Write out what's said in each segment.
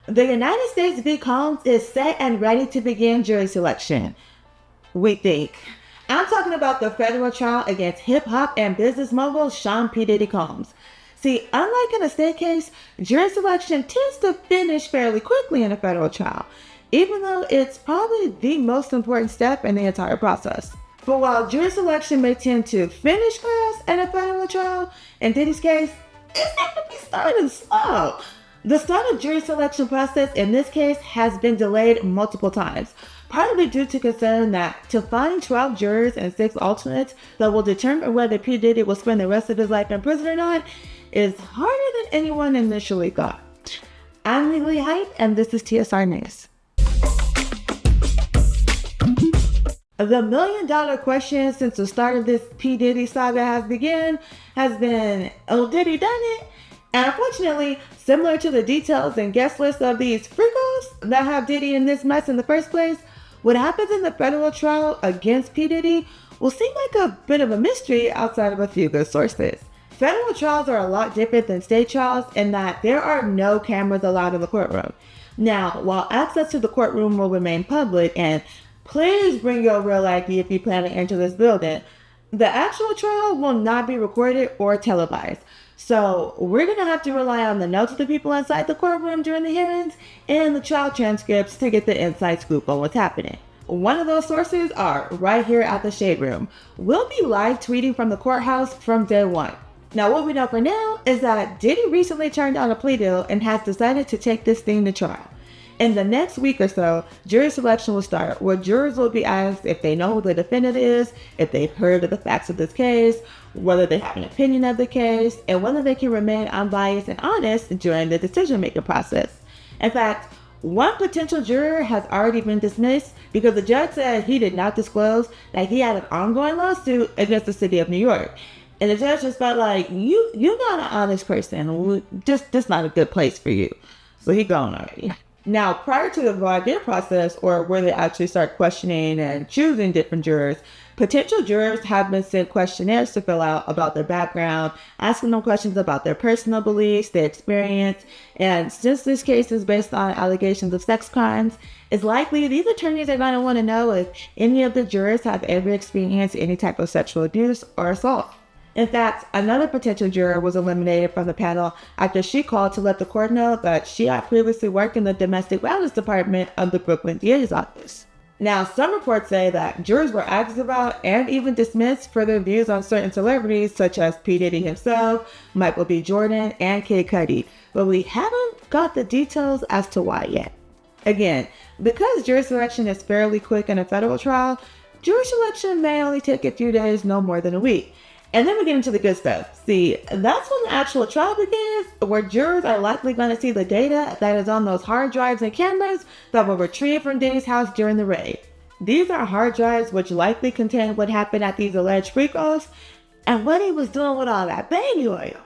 The United States v. Combs is set and ready to begin jury selection. We think. I'm talking about the federal trial against hip-hop and business mogul Sean P. Diddy Combs. See, unlike in a state case, jury selection tends to finish fairly quickly in a federal trial, even though it's probably the most important step in the entire process. But while jury selection may tend to finish fast in a federal trial, in Diddy's case, it's not to be starting slow. The start of jury selection process in this case has been delayed multiple times, partly due to concern that to find 12 jurors and 6 alternates that will determine whether P. Diddy will spend the rest of his life in prison or not is harder than anyone initially thought. I'm Legally Hype, and this is TSR Newz. The million-dollar question since the start of this P. Diddy saga has been, oh, Diddy done it? And unfortunately, similar to the details and guest list of these freakos that have Diddy in this mess in the first place, what happens in the federal trial against P. Diddy will seem like a bit of a mystery outside of a few good sources. Federal trials are a lot different than state trials in that there are no cameras allowed in the courtroom. Now, while access to the courtroom will remain public, and please bring your real ID if you plan to enter this building, the actual trial will not be recorded or televised. So we're going to have to rely on the notes of the people inside the courtroom during the hearings and the trial transcripts to get the inside scoop on what's happening. One of those sources are right here at the Shade Room. We'll be live tweeting from the courthouse from day one. Now, what we know for now is that Diddy recently turned down a plea deal and has decided to take this thing to trial. In the next week or so, jury selection will start, where jurors will be asked if they know who the defendant is, if they've heard of the facts of this case, whether they have an opinion of the case, and whether they can remain unbiased and honest during the decision-making process. In fact, one potential juror has already been dismissed because the judge said he did not disclose that he had an ongoing lawsuit against the city of New York. And the judge just felt like, you're not an honest person. This not a good place for you. So he gone already. Now, prior to the voir dire process, or where they actually start questioning and choosing different jurors, potential jurors have been sent questionnaires to fill out about their background, asking them questions about their personal beliefs, their experience. And since this case is based on allegations of sex crimes, it's likely these attorneys are going to want to know if any of the jurors have ever experienced any type of sexual abuse or assault. In fact, another potential juror was eliminated from the panel after she called to let the court know that she had previously worked in the domestic violence department of the Brooklyn DA's office. Now, some reports say that jurors were asked about and even dismissed for their views on certain celebrities such as P. Diddy himself, Michael B. Jordan, and Kid Cudi, but we haven't got the details as to why yet. Again, because jury selection is fairly quick in a federal trial, jury selection may only take a few days, no more than a week. And then we get into the good stuff. See, that's when the actual trial begins, where jurors are likely going to see the data that is on those hard drives and cameras that were retrieved from Diddy's house during the raid. These are hard drives which likely contain what happened at these alleged freak-offs and what he was doing with all that baby oil.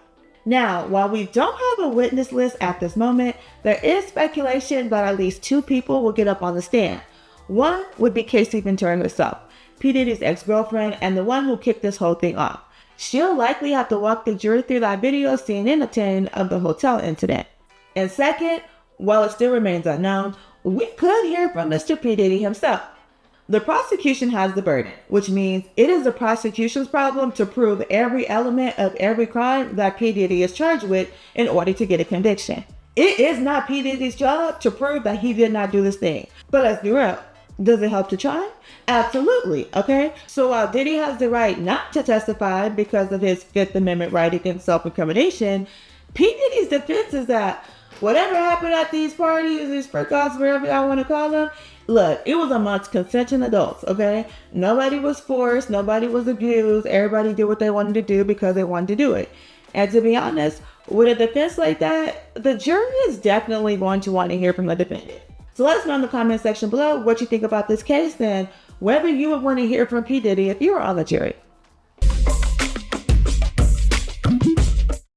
Now, while we don't have a witness list at this moment, there is speculation that at least 2 people will get up on the stand. One would be Cassie herself, P. Diddy's ex-girlfriend, and the one who kicked this whole thing off. She'll likely have to walk the jury through that video CNN obtained of the hotel incident. And second, while it still remains unknown, we could hear from Mr. P. Diddy himself. The prosecution has the burden, which means it is the prosecution's problem to prove every element of every crime that P. Diddy is charged with in order to get a conviction. It is not P. Diddy's job to prove that he did not do this thing. But let's be real. Does it help to try? Absolutely, okay? So while Diddy has the right not to testify because of his Fifth Amendment right against self-incrimination, P. Diddy's defense is that whatever happened at these parties, these freak-offs, whatever I want to call them, look, it was amongst consenting adults, okay? Nobody was forced, nobody was abused, everybody did what they wanted to do because they wanted to do it. And to be honest, with a defense like that, the jury is definitely going to want to hear from the defendant. So let us know in the comment section below what you think about this case and whether you would want to hear from P. Diddy if you were on the jury.